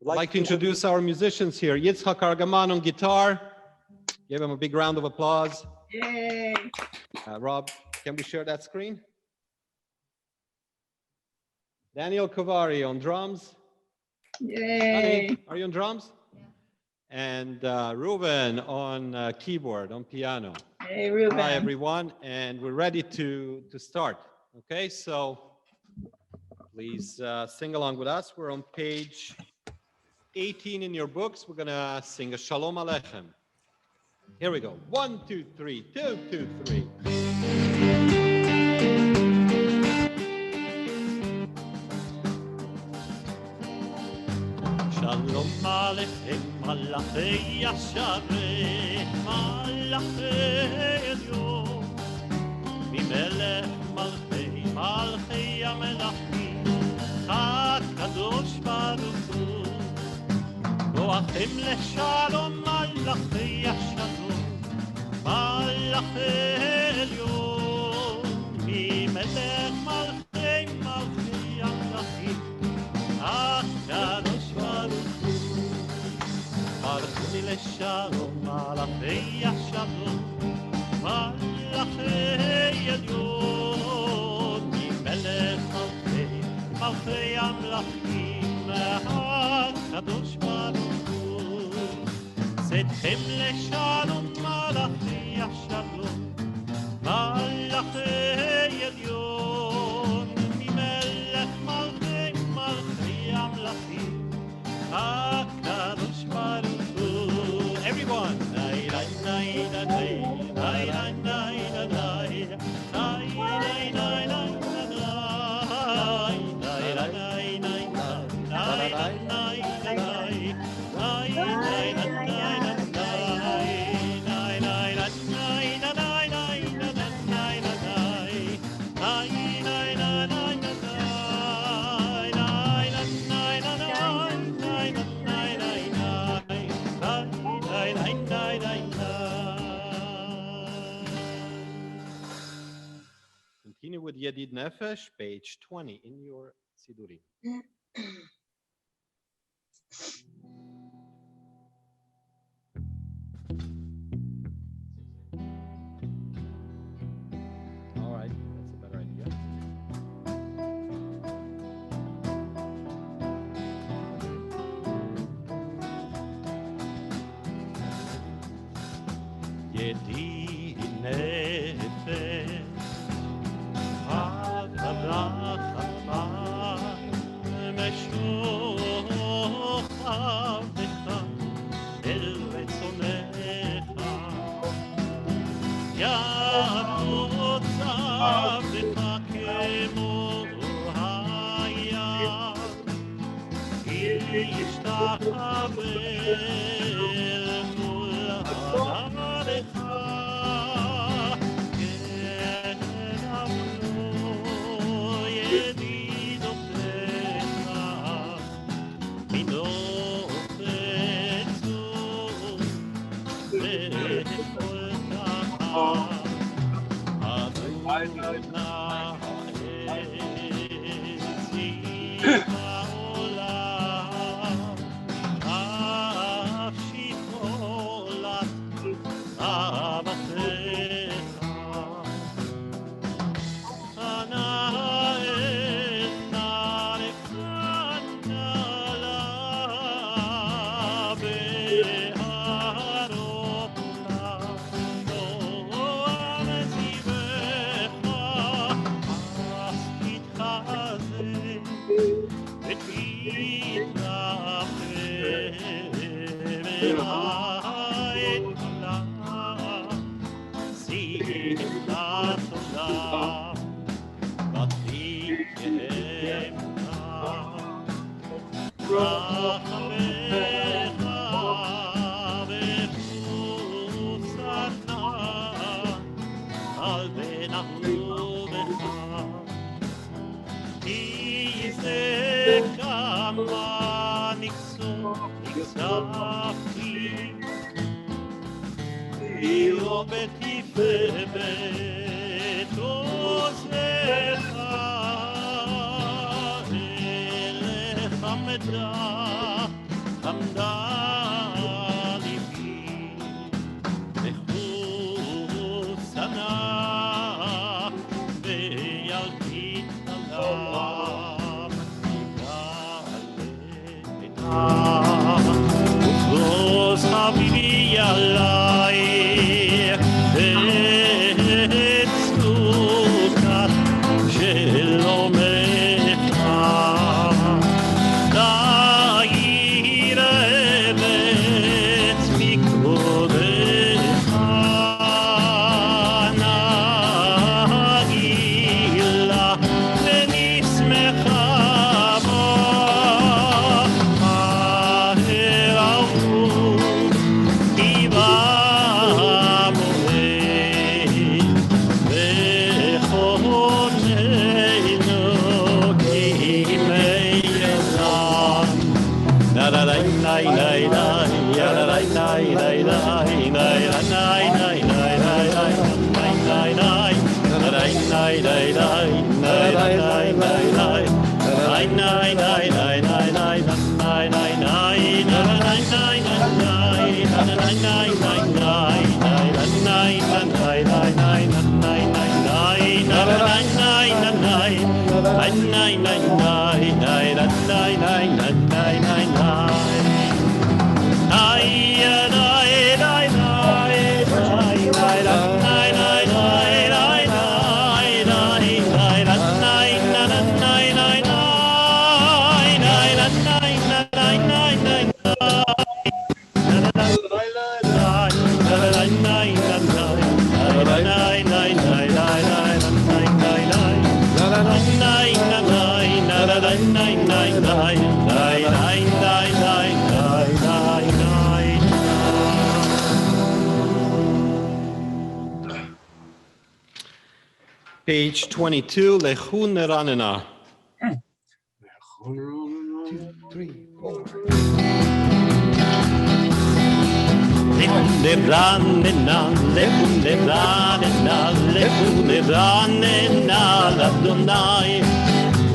I'd like to introduce our musicians here. Yitzhak Argaman on guitar. Give him a big round of applause. Yay! Rob, can we share that screen? Daniel Kovari on drums. Yay! Honey, are you on drums? Yeah. And Ruben on keyboard, on piano. Hey, Ruben. Hi, everyone, and we're ready to start. Okay, so please sing along with us. We're on page 18 in your books. We're gonna sing a Shalom Aleichem. Here we go. 1, 2, 3, 2, 2, 3. Shalom Aleichem, Malachei Yasharei, Malachei Elyon, Mimelech Malchei, Malchei Amelachim, HaKadosh Baruch Hu, Boachem LeShalom, Malachei Yasharei, Malachei Elyon, Mimelech Malchei, Malchei Amelachim, HaKadosh Baruch Hu, Malachei LeShalom, Malachei Yasharei, Malachei Elyon, Mimelech Malchei, Malchei Amelachim, HaKadosh Baruch Hu, Tzedchem LeShalom, Malachei Yasharei, Malachei Elyon, Mimelech Malchei, Malchei Amelachim, HaKadosh Baruch Hu. Everyone, nay, nay, nay, nay, nay, nay, nay, nay, nay, nay, nay, nay, Continue with Yedid Nefesh, page 20 in your Sidurim. All right, that's a better idea. Yedid Nefesh, ופרוס חביבי עליי את סוכת שלומך תאיר ארץ מכבודך נגילה ונשמחה בו מהר אהוב היווה מועד וחוננו כימי עולם la la la la la la la la la la la Page 22, Lechu Neranena. 2, 3, 4. Lefunderanena, lefunderanena, lefunderanena, l'Adonai.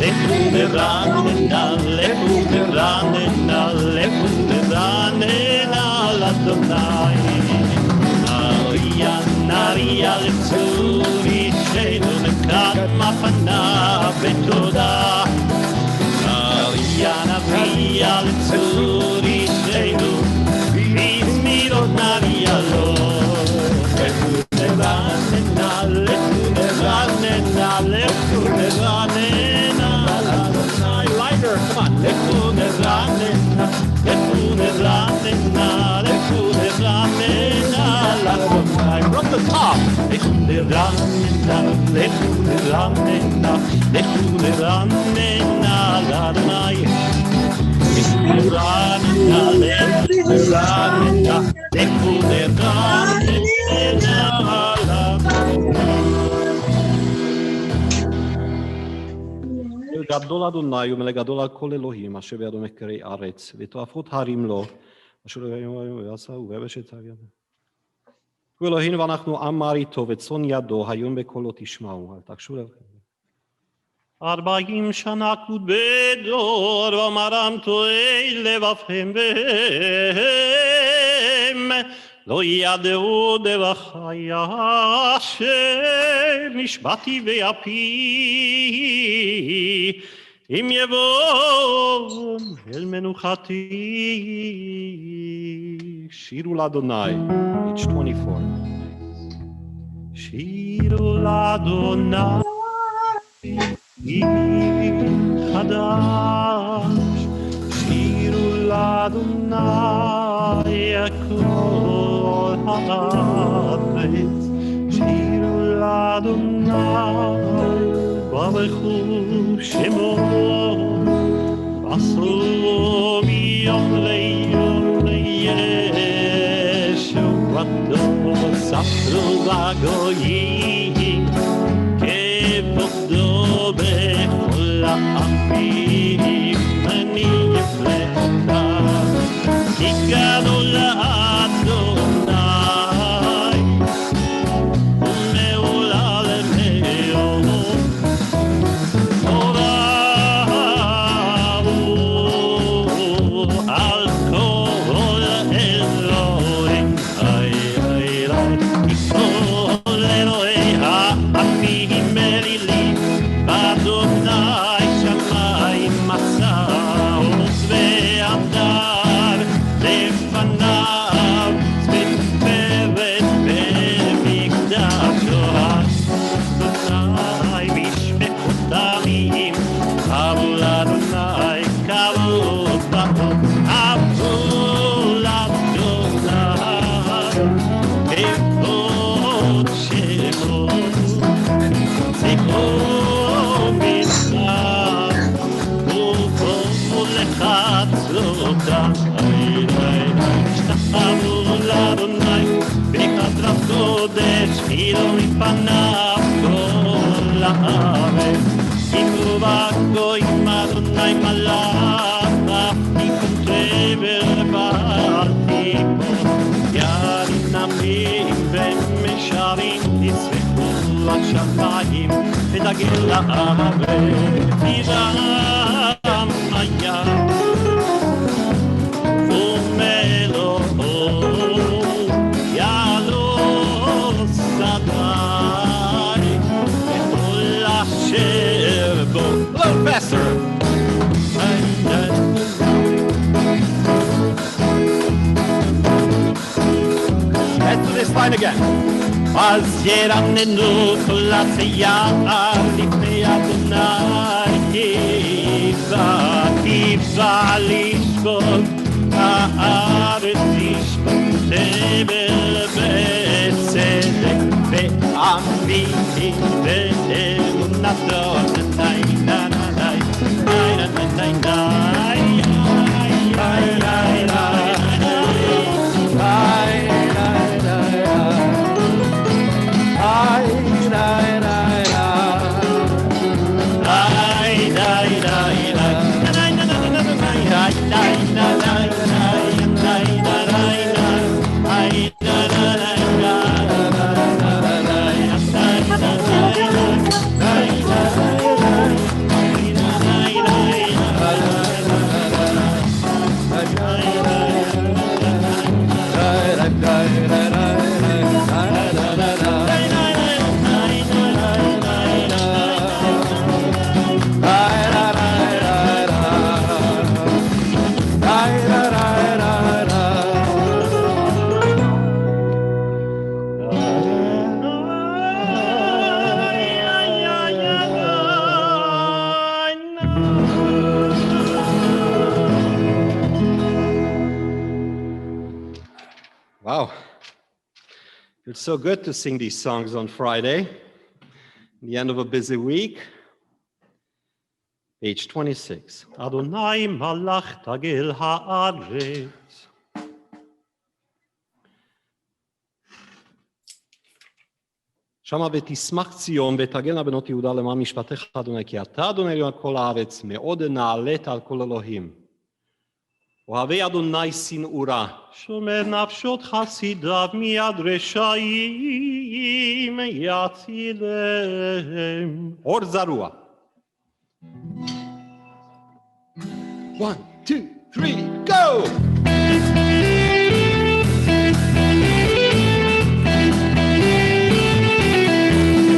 Lefunderanena, lefunderanena, lefunderanena, l'Adonai. Naria, naria, lezuri, shenu nekadma panav betoda. Naria, naria, lezuri, shenu Vizmirot naria lo. Lefunderanena, lefunderanena, lefunderanena, l'Adonai. Lighter, come on. Lefunderanena, lefunderanena, lefunderanena, l'Adonai. From the top. Lefunderanena, lefunderanena, lefunderanena, l'Adonai. Lefunderanena, lefunderanena, lefunderanena, גדול אדוני ומלגדול על כל אלוהים אשר בידו מחקרי ארץ ותועפות הרים לו אשר ועשהו ויבשת הארץ. הוא אלוהינו ואנחנו עם מרעיתו וצאן ידו היום בקולו תשמעו אל תקשו אליכם. 40 שנה קוד בדור ואמרמתו אל לבבכם והם לא ידעו דרכי אשר נשבעתי באפי אם יבוא אל מנוחתי. שירו לאדוני, page 24. שירו לאדוני חדש, שירו לאדוני כל הארץ, שירו לאדוני ברכו שמו, עשו מיום ליום לישועתו, ספרו בגויים כבודו בכל העמים, אני אפלטה כי גדול אדוני ומעולה למאוד תורה הוא על כל אלוהים. איי איי איי כל אלוהי השתחוו לאדוני בחדרת קודש חילו מפניו כל הארץ יקראו בגויים אדוני מלך יקום דבר בעל תיפול ירים נמים ומשרים תשרפו השמיים ותגל לארץ תירם הים ומלואו יעלו שדי וכל אשר בו. A little faster. Let's do this line again. אז ירננו כל הצייר לפני אדוני תבצע לשכון הארץ תשכון תבל בצדק ואמיתי ואמונתו ני ני ני ני ני ני Wow. It's so good to sing these songs on Friday, the end of a busy week. Page 26. אדוני מלך תגל הארץ. שמה ותשמח ציון ותגלנה בנות יהודה למען משפטיך אדוני כי אתה אדוני אלוהים על כל הארץ מאוד נעלית על כל אלוהים. אוהבי אדוני שנאורה. שומר נפשות חסידיו מיד רשעים יצילם. אור זרוע. 1, 2, 3, go!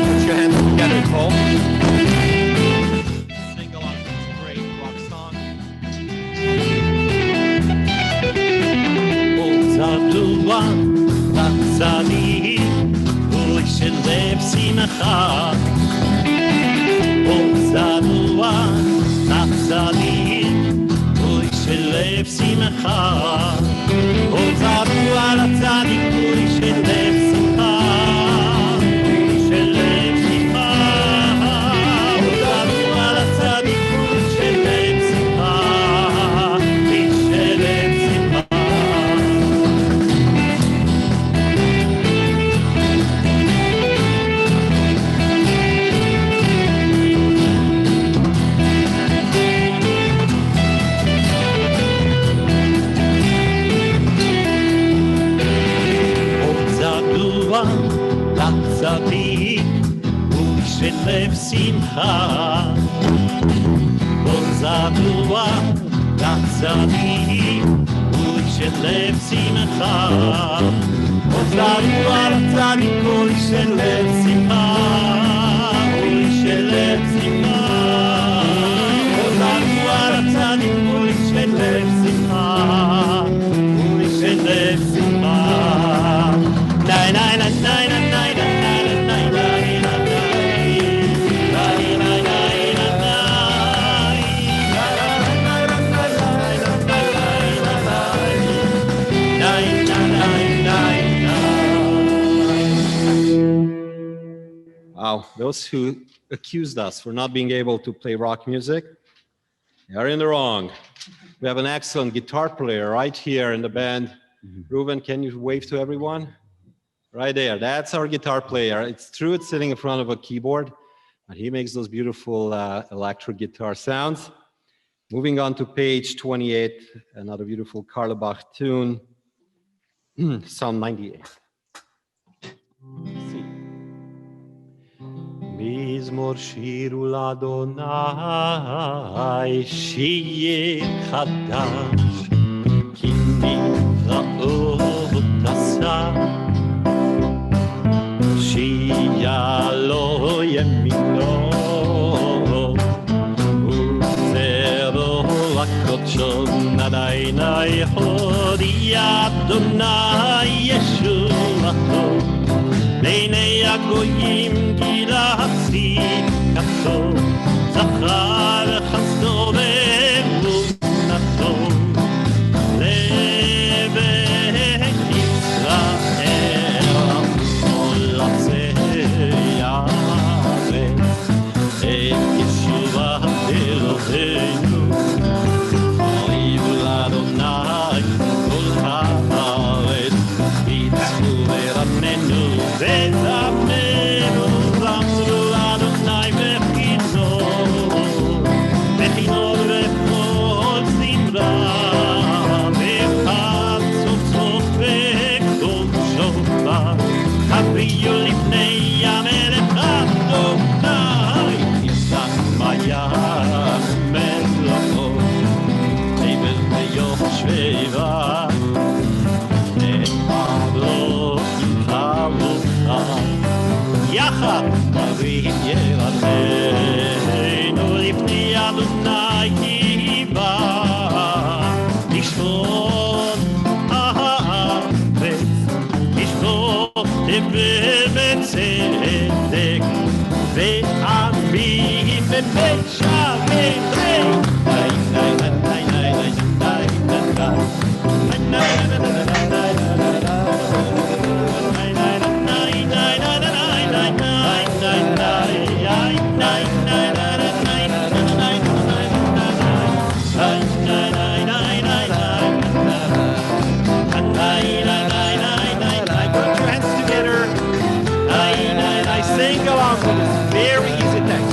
Put your hands together, Paul. Sing along to this great rock song. זרוע בצדי אוי של לב שמחה זרוע בצדי אוי של לב שמחה זרוע לצדי אוי של לב שמחה אוי של לב שמחה זרוע לצדי אוי של לב שמחה אוי של לב שמחה לצדיק ושל לב שמחה כל זרוע לצדיק ושל לב שמחה כל זרוע לצדיק ושל לב שמחה ושל לב שמחה כל זרוע לצדיק ושל לב שמחה ושל לב שמחה ניי ניי ניי ניי Wow, those who accused us for not being able to play rock music You're in the wrong. We have an excellent guitar player right here in the band. Ruben, can you wave to everyone? Right there. That's our guitar player. It's true, it's sitting in front of a keyboard, but he makes those beautiful electric guitar sounds. Moving on to page 28, another beautiful Carla Bach tune, Psalm 98. See. מזמור שירו לאדוני, שיר חדש, כי נפלאות עשה, שיעלו ימינו, וזרעו הקודשו נדייני הודי אדוני ישועתו, בעיני הגויים גילה צדקתו, זכר חסדו ואמונתו, לבית ישראל כל עצי הארץ, את ישועת אלוהינו, אוהבו לאדוני כל הארץ, יצאו ורננו וזמנו, זמרו לאדוני בכינור וכל זמרה, בחצוצרות וקול שופר, הביאו לפני המלך אדוני, יפתח מים מלאכו, עבר ויושבה, נאמר לו יחד נרים ירדנו לפני אדוני בא, לשפוט הארץ, לשפוט בצדק, ועמים במשעבד. Sing along with this very easy text.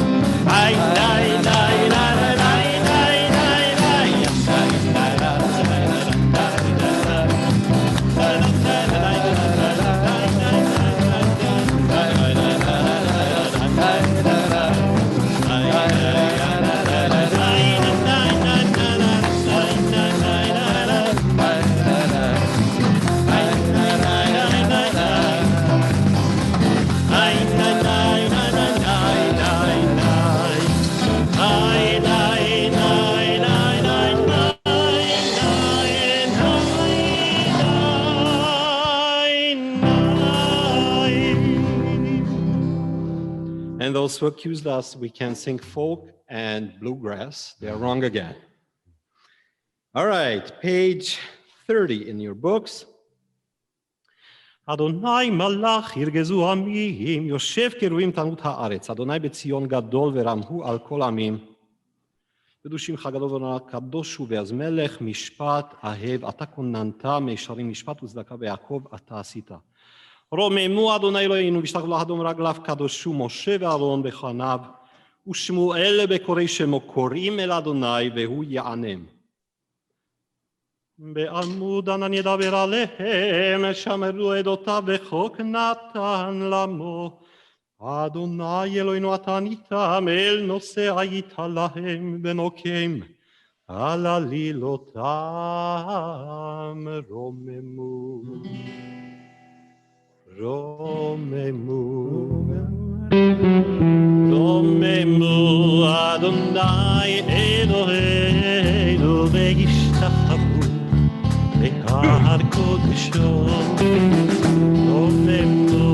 And those who accused us we can sing folk and bluegrass, they are wrong again. All right, page 30 in your books. אדוני מלך ירגזו עמים, יושב קרובים תנות הארץ, אדוני בציון גדול ורמהו על כל עמים. קדושים גדול וקדוש הוא ואז מלך משפט אהב, אתה כוננת מישרים משפט וצדקה ויעקב אתה עשית. רוממו אדוני אלוהינו ושתחו לאדום רגליו קדושו משה ואהרון בפניו, ושמואל בקורא שמו קוראים אל אדוני והוא יענם. בעמוד ענן ידבר עליהם, שמרו עדותיו בחוק נתן למו. אדוני אלוהינו אתה ניתם, אל נושא היית להם ונוקם, על עלילותם רוממו. רוממו, רוממו, אדוני אלוהינו וישתחוו בהר קודשו. רוממו,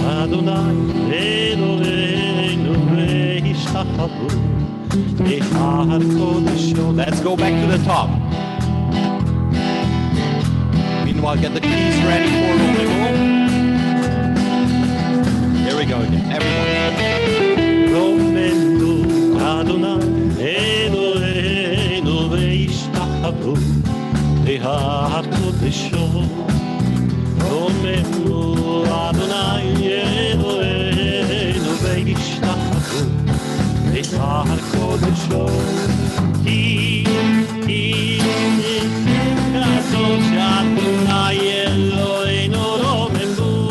אדוני אלוהינו וישתחוו בהר קודשו. Let's go back to the top. Meanwhile, get the keys ready for Romemo. Here we go again, everyone. רוממו, אדוני אלוהינו הקודשו רוממו אדוני אלוהינו וישתחוו הקודשו כי קדוש אדוני אלוהינו רוממו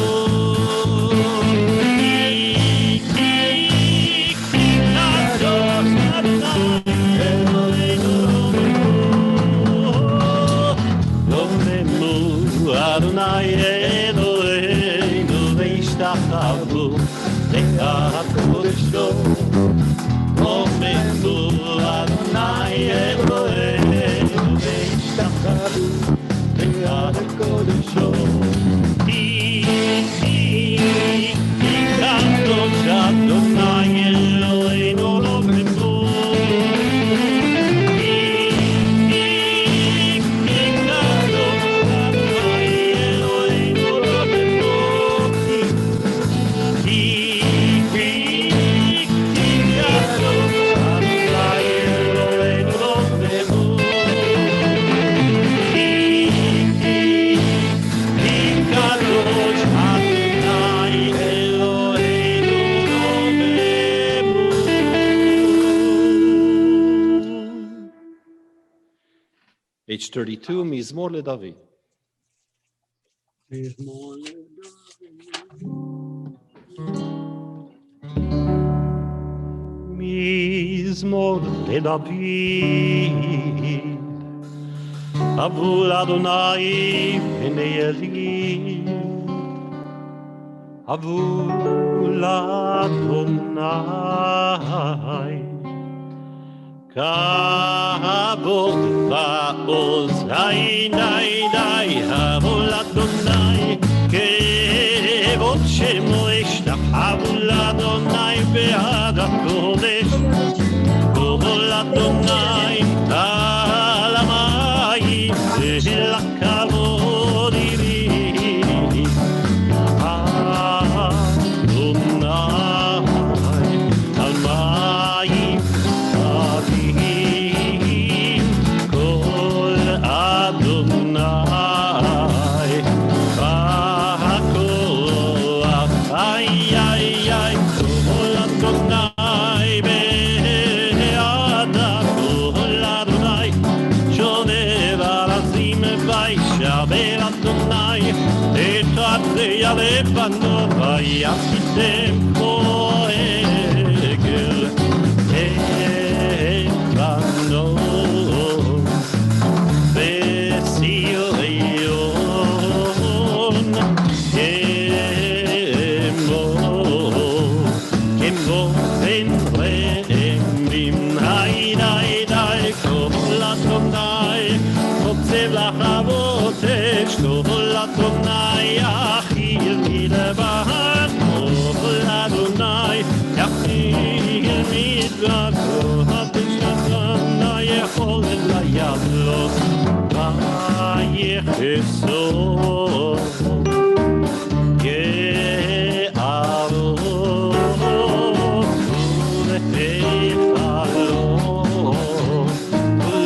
Adonai Eloheinu ve'ishtachavu le'akudesho Ometu Adonai Eloheinu ve'ishtachavu le'akudesho Ki kadosh Adonai Eloheinu Ometu Page 32, Mizmor LeDavid. Mizmor LeDavid. Avul Adonai Bnei Eli. Avul Adonai. Kavod va'oz, hay, havol Adonai, kevod shemo eshtachavu Adonai ve'ad hakodesh, kol Adonai al hamayim ve'lakavod iri, Adonai al mayim Lebanon, vayasitem poegel, Lebanon, Besiorion, Kemo, Enremim, Haidai, Kol Adonai, Kotzev lachavotesh, Kol Adonai, לבן כל אדוני יחיל מדרכו הבשתנה יכול ליד לו ויחסו יערו ולהיכלו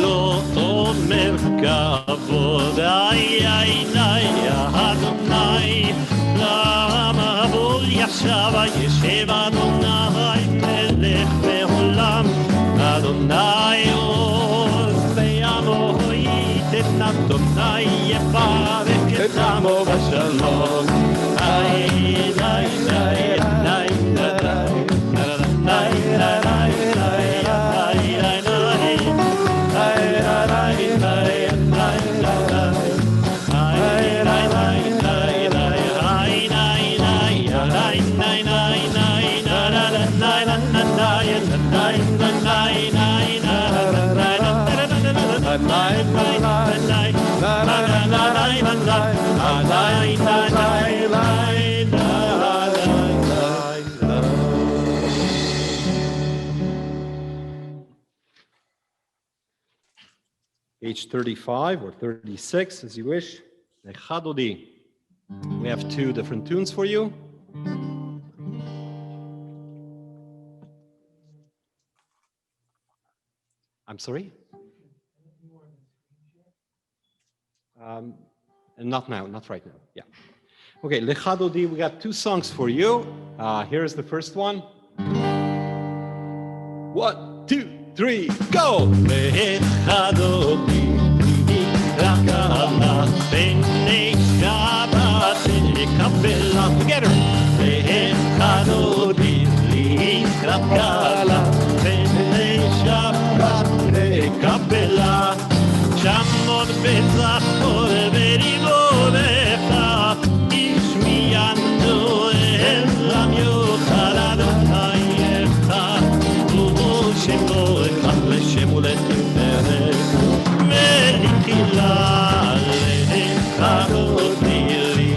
לא אומר כבוד אדוני עכשיו ישב אדוני מלך בעולם אדוני עוז ועמו ייתן אדוני יברך את עמו בשלום Page 35 or 36, as you wish. Lechadodi. We have two different tunes for you. I'm sorry? Not now, not right now. Yeah. Okay, Lecha Dodi, we got two songs for you. Here's the first one. 1, 2, 3, go! Lecha Dodi, Rakala, Bene Shabbat, Kabbalat. Together. Lecha Dodi, Rakala, Bene Shabbat, Kabbalat. Shamon Bezachor Verivorecha, Ishmiyando Elam Yochalado Tayecha, Shemo Echad Leshem Uletiferet, Melichila Lecha Dodi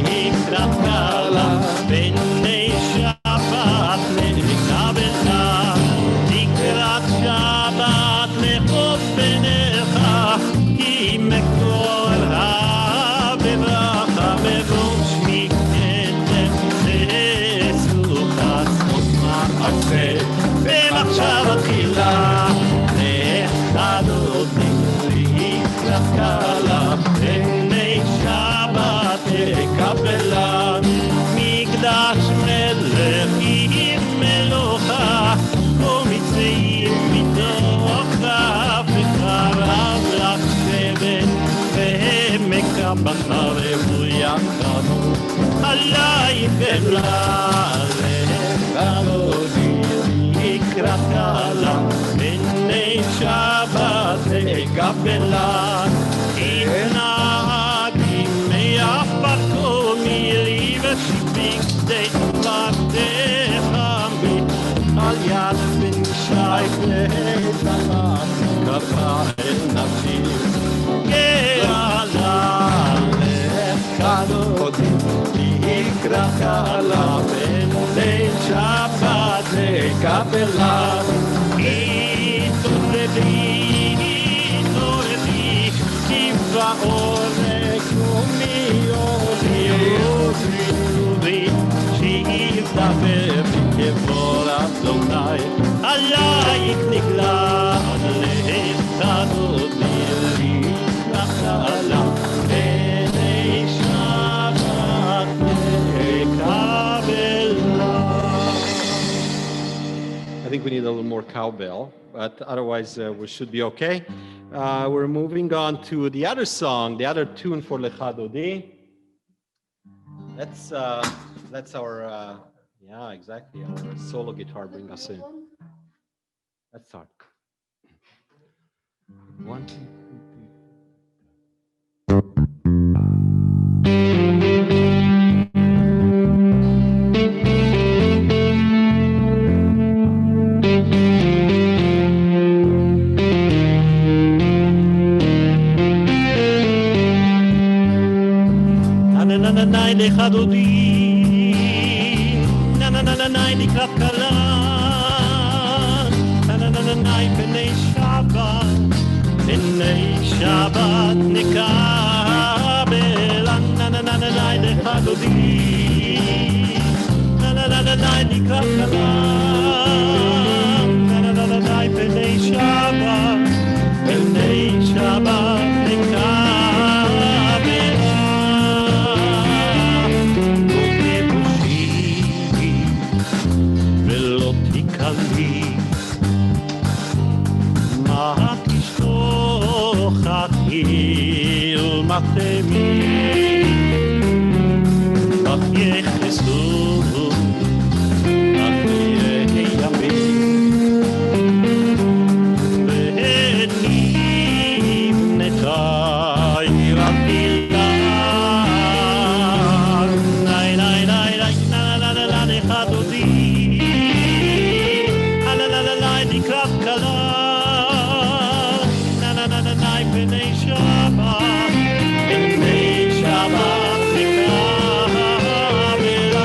Likrat Kala, Bnei Shabbat Lekabela, Likrat Shabbat Lechov Benecha, Ki Mekor HaBebracha Bevosh Miknetem Zesuchas Osma Aseh, Bemachshav Atchila, Lecha Dodi Likrat Kala, Bnei Shabbat Lekabela, Mikdash Melech Im Melocha, Umitzvim Mitoch V'charav Lach Shevet, Ve'emeka B'charev Yachanu, Alayich Bela, Lecha Dodi Likrat Kala, Bnei Shabbat Lekabela, Itnagi Me'afarko Miliva Shivik Deit Vatechami, Al Yad Ben Shaykh Le'etalach, Kafra El Nafshi, Ge'ala Lecha Dodi Likrat Kala, Bnei Shabbat Lekabela, Itorevi, Kiva Orek Umiori, Shiva V'Kevor Adonai, Alayich Nigla, Lecha Dodi Likrat Kala, Bnei Shabbat Lekabela. I think we need a little more cowbell, but otherwise we should be okay. We're moving on to the other song, the other tune for Lecha Dodi. That's our, yeah, exactly, our solo guitar bring us in. Let's start. 1, 2, 3. Lecha Dodi, na na na na na, Likrat Kala, na na na na na, Bnei Shabbat Nekabela, na na na na na, Lecha Dodi, na na na na na, Likrat Kala, na na na na na, Bnei Shabbat Nekabela. Matemi, ach yechesu, ach yeyamim, ve'enim netai rafilan, nay nay nay nay na la la la Lecha Dodi, la la la la Likrat Kala, na na na na na Bnei Shabbat. Bnei Shabbat Nekabela,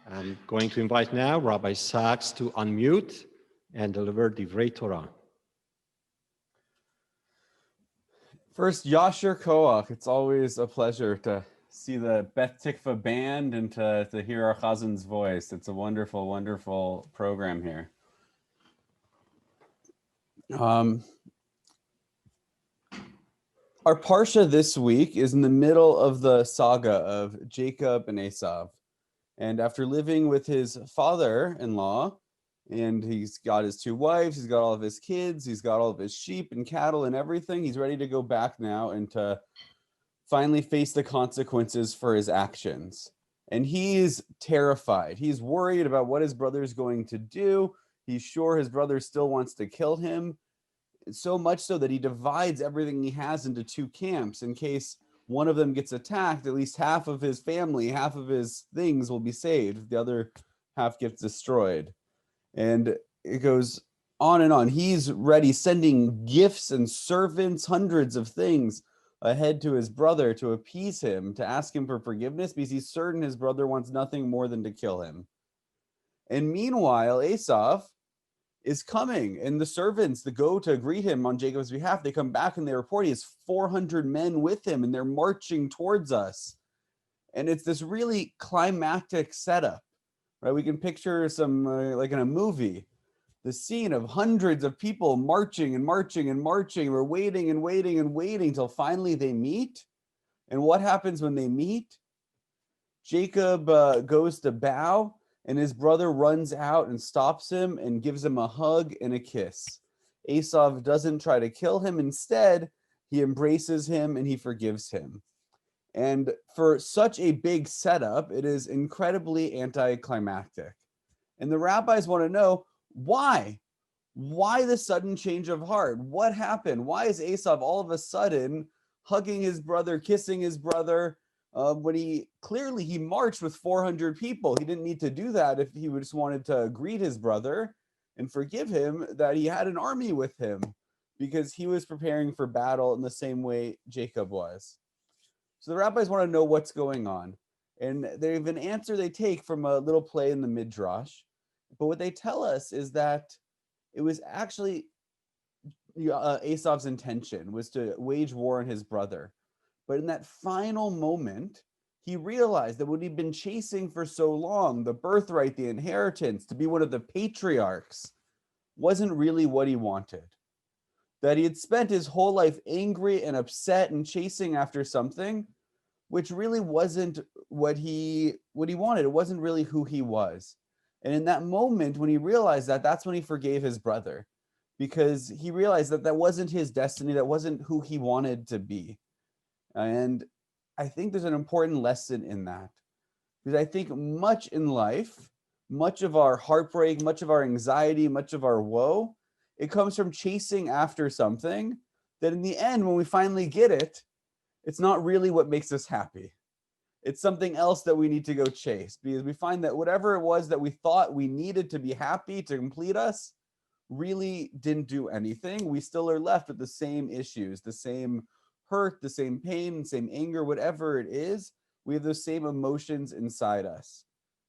I'm going to invite now Rabbi Sachs to unmute and deliver Divrei Torah. First, Yasher Koach. It's always a pleasure to see the Beth Tikva band and to hear our Hazzan's voice. It's a wonderful, wonderful program here. Our Parsha this week is in the middle of the saga of Jacob and Esav. And after living with his father-in-law, and he's got his two wives, he's got all of his kids, he's got all of his sheep and cattle and everything, he's ready to go back now and to finally face the consequences for his actions. And he's terrified. He's worried about what his brother's going to do. He's sure his brother still wants to kill him. So much so that he divides everything he has into two camps in case one of them gets attacked. At least half of his family, half of his things will be saved. The other half gets destroyed. And it goes on and on. He's ready, sending gifts and servants, hundreds of things ahead to his brother to appease him, to ask him for forgiveness, because he's certain his brother wants nothing more than to kill him. And meanwhile, Esav is coming, and the servants that go to greet him on Jacob's behalf, they come back and they report he has 400 men with him, and they're marching towards us. And it's this really climactic setup, right? We can picture some, like in a movie, the scene of hundreds of people marching and marching and marching. We're waiting and waiting and waiting till finally they meet. And what happens when they meet? Jacob goes to bow, and his brother runs out and stops him and gives him a hug and a kiss. Esav doesn't try to kill him. Instead, he embraces him and he forgives him. And for such a big setup, it is incredibly anticlimactic. And the rabbis want to know why? Why the sudden change of heart? What happened? Why is Esav all of a sudden hugging his brother, kissing his brother, when he clearly marched with 400 people? He didn't need to do that if he just wanted to greet his brother and forgive him that he had an army with him, because he was preparing for battle in the same way Jacob was. So the rabbis want to know what's going on. And they have an answer they take from a little play in the Midrash. But what they tell us is that it was actually Esau's intention was to wage war on his brother. But in that final moment, he realized that what he'd been chasing for so long, the birthright, the inheritance, to be one of the patriarchs, wasn't really what he wanted. That he had spent his whole life angry and upset and chasing after something which really wasn't what he wanted. It wasn't really who he was. And in that moment, when he realized that, that's when he forgave his brother, because he realized that that wasn't his destiny, that wasn't who he wanted to be. And I think there's an important lesson in that, because I think much in life, much of our heartbreak, much of our anxiety, much of our woe, it comes from chasing after something that in the end, when we finally get it, it's not really what makes us happy. It's something else that we need to go chase, because we find that whatever it was that we thought we needed to be happy to complete us really didn't do anything. We still are left with the same issues, the same hurt, the same pain, the same anger, whatever it is. We have those same emotions inside us.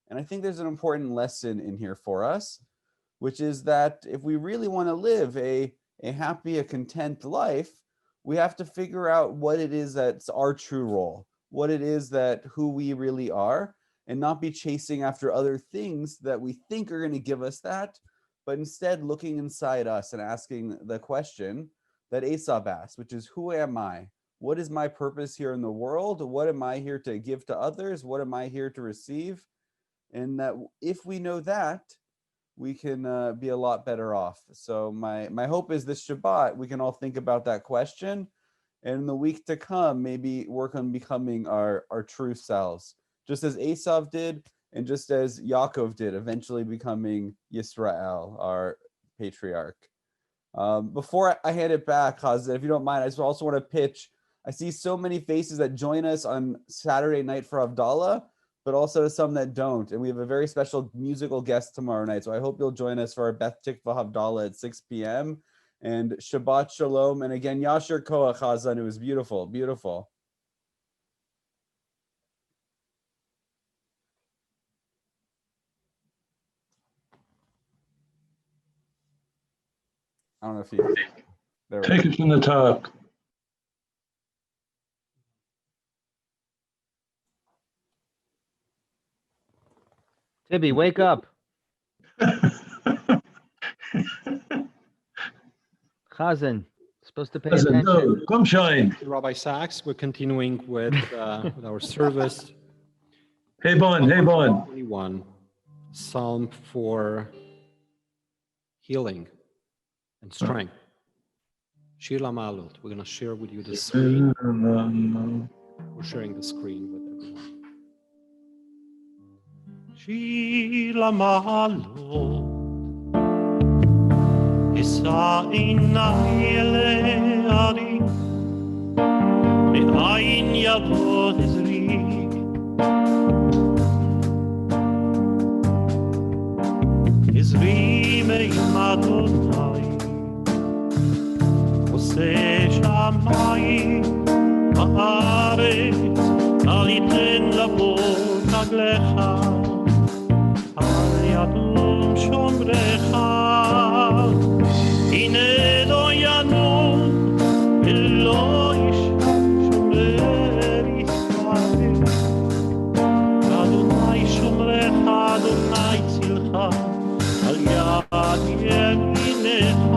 And I think there's an important lesson in here for us, which is that if we really want to live a happy, a content life, we have to figure out what it is that's our true role, what it is that who we really are, and not be chasing after other things that we think are going to give us that, but instead looking inside us and asking the question that Esau asked, which is, who am I? What is my purpose here in the world? What am I here to give to others? What am I here to receive? And that if we know that, we can be a lot better off. So my hope is this Shabbat, we can all think about that question, and in the week to come, maybe work on becoming our true selves, just as Esau did, and just as Yaakov did, eventually becoming Yisrael, our patriarch. Before I hand it back, Hazzan, if you don't mind, I just also want to pitch. I see so many faces that join us on Saturday night for Havdalah, but also some that don't. And we have a very special musical guest tomorrow night. So I hope you'll join us for our Beth Tikva Havdalah at 6 p.m. And Shabbat Shalom. And again, Yasher Koach, Hazzan. It was beautiful, beautiful. I don't know if you... There we go. Take it from the top. Tibby, wake up. Hazzan, supposed to pay attention. No, come shine. Rabbi Sachs, we're continuing with our service. Hey, Bon. Hey, Bon. 21, Psalm for healing and strength. Shir Lamalot. We're going to share with you the screen. We're sharing the screen with everyone. Shir Lamalot. Esa inai eleari. Me'ain yavo ezri. Ezri me'im Adonai. עושה שמיים בארץ, אל יתן לבוא רגליך, אל ידום שומרך, הנה לא ינום ולא ישם שומר ישראל, אדוני שומרך, אדוני צילך, על יד ימינך.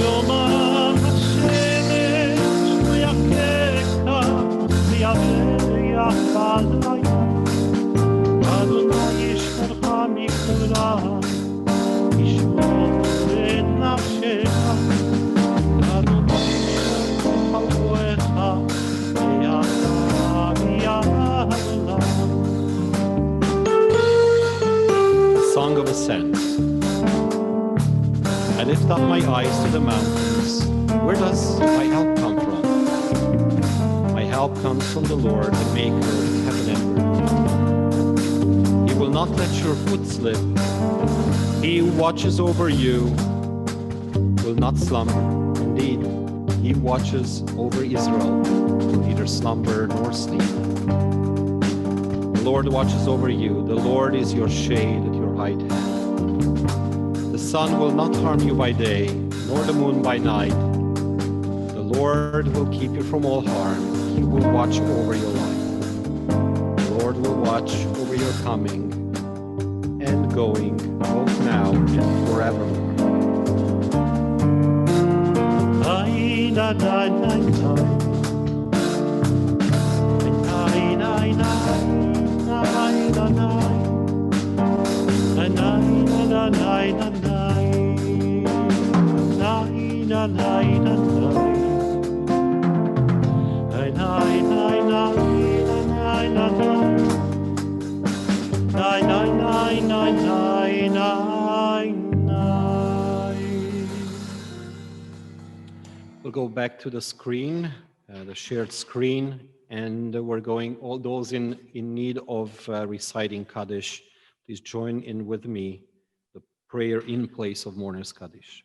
יומם השמש ויכך ויבריח בלילה, אדוני ישמרך מכל רע, ישמור את נפשך, אדוני ישמור חלקך, ואתה מיד עולם. A song of ascent. I lift up my eyes to the mountains. Where does my help come from? My help comes from the Lord, the maker of heaven and earth. He will not let your foot slip. He who watches over you will not slumber. Indeed, he watches over Israel, will neither slumber nor sleep. The Lord watches over you. The Lord is your shade at your right hand. The sun will not harm you by day, nor the moon by night. The Lord will keep you from all harm. He will watch over your life. The Lord will watch over your coming and going, both now and forevermore. We'll go back to the screen, the shared screen, and we're going, all those in need of reciting Kaddish, please join in with me, the prayer in place of Mourner's Kaddish.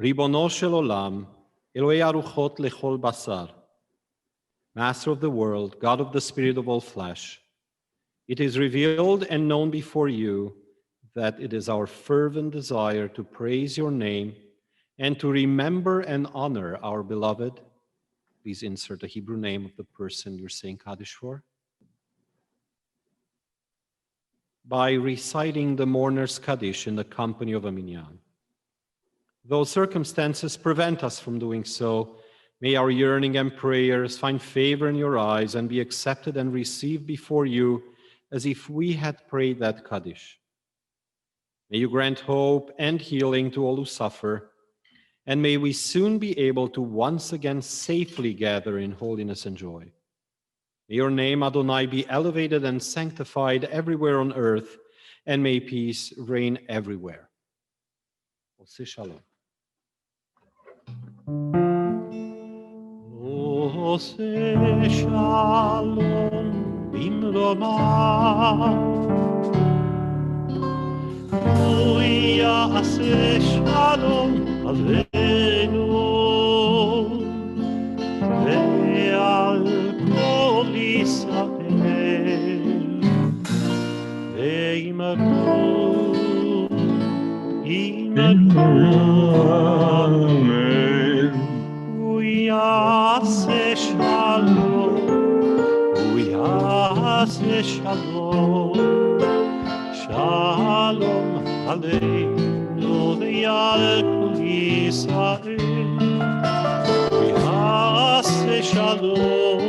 Ribono shel olam, Eloi aruchot lechol basar, Master of the world, God of the spirit of all flesh, it is revealed and known before you that it is our fervent desire to praise your name and to remember and honor our beloved. Please insert the Hebrew name of the person you're saying Kaddish for. By reciting the mourner's Kaddish in the company of a minyan. Though circumstances prevent us from doing so, may our yearning and prayers find favor in your eyes and be accepted and received before you as if we had prayed that Kaddish. May you grant hope and healing to all who suffer, and may we soon be able to once again safely gather in holiness and joy. May your name, Adonai, be elevated and sanctified everywhere on earth, and may peace reign everywhere. Ose shalom. Ose shalom bimromah. Ya'aseh shalom aleinu ve'al kol Yisrael ve'imaru Amen. Ya'aseh shalom Ya'aseh shalom Shalom Aleinu ve'al kol Yisrael Ya'aseh shalom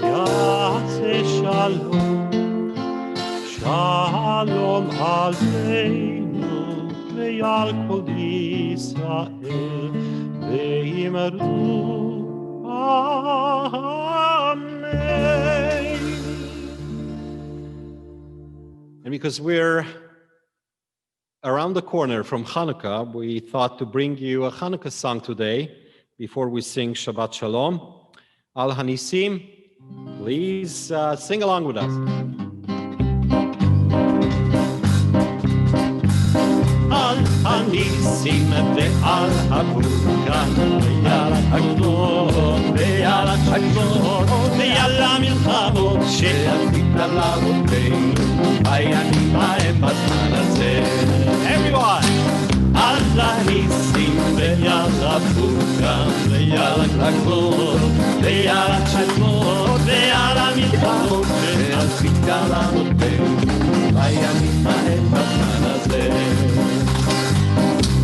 Ya'aseh shalom Shalom Aleinu ve'al kol Yisrael ve'imru Amen. And because we're around the corner from Hanukkah, we thought to bring you a Hanukkah song today before we sing Shabbat Shalom. Al Hanisim, please sing along with us. Al Hanisim ve'al Havukan ve'al Hagdor ve'al Hagdor ve'al HaMilchamot she'azit לאבותינו בימים ההם בזמן הזה. Everyone! על הניסים ויד הפורקן ויד הגדול ויד השלמות ויד המלחמות שעשית לאבותינו בימים ההם בזמן הזה.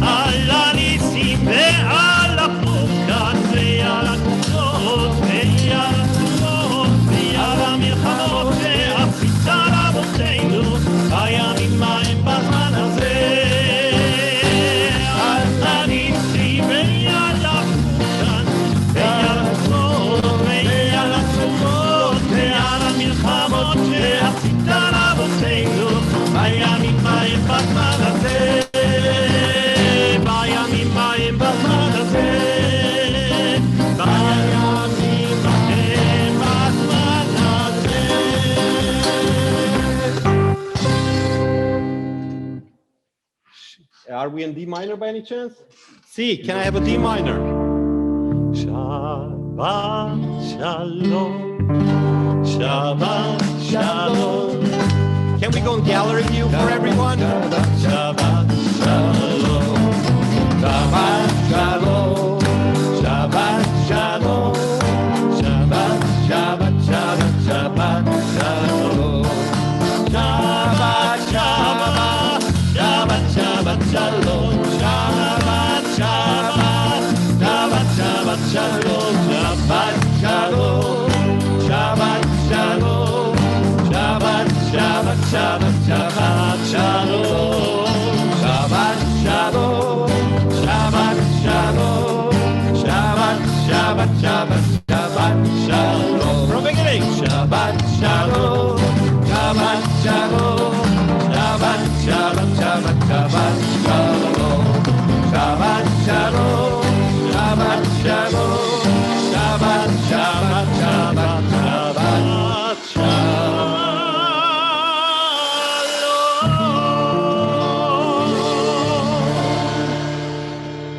על הניסים ועל הפורקן ויד הגדול ויד השלמות ויד המלחמות שעשית לאבותינו בימים ההם בזמן הזה. Are we in D minor by any chance? C, can I have a D minor? Shabbat Shalom, Shabbat Shalom. Can we go in gallery view for everyone? Shabbat Shalom.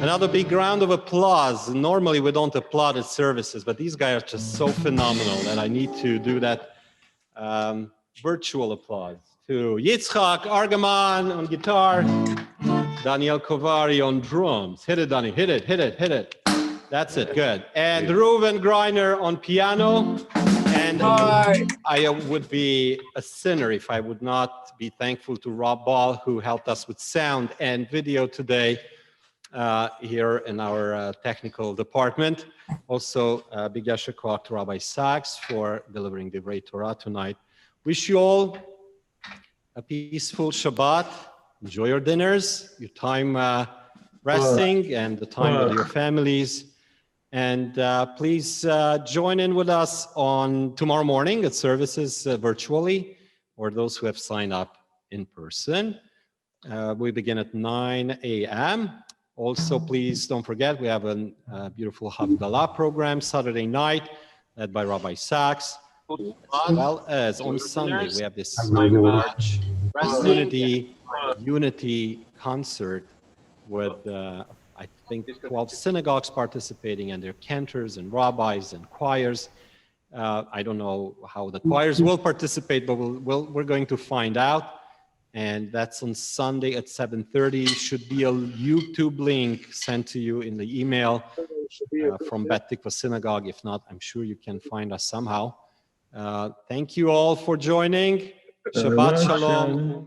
Another big round of applause. Normally we don't applaud at services, but these guys are just so phenomenal that I need to do that virtual applause. To Yitzchak Argaman on guitar, Daniel Kovari on drums. Hit it, Danny, hit it, hit it, hit it. That's it, good. And Reuven Greiner on piano. And I would be a sinner if I would not be thankful to Rob Ball, who helped us with sound and video today here in our technical department. Also, big yasher koach to Rabbi Sachs for delivering the great Torah tonight. Wish you all a peaceful Shabbat. Enjoy your dinners, your time resting, and the time with your families. And please join in with us on tomorrow morning at services virtually, or those who have signed up in person. We begin at 9 a.m. Also, please don't forget, we have a beautiful Havdalah program Saturday night led by Rabbi Sachs, as well as on Sunday, we have this March Unity concert with I think 12 synagogues participating, and their cantors and rabbis and choirs. I don't know how the choirs will participate, but we're going to find out. And that's on Sunday at 7:30. Should be a YouTube link sent to you in the email from Bet Tikva Synagogue. If not, I'm sure you can find us somehow. Thank you all for joining. Shabbat Shalom.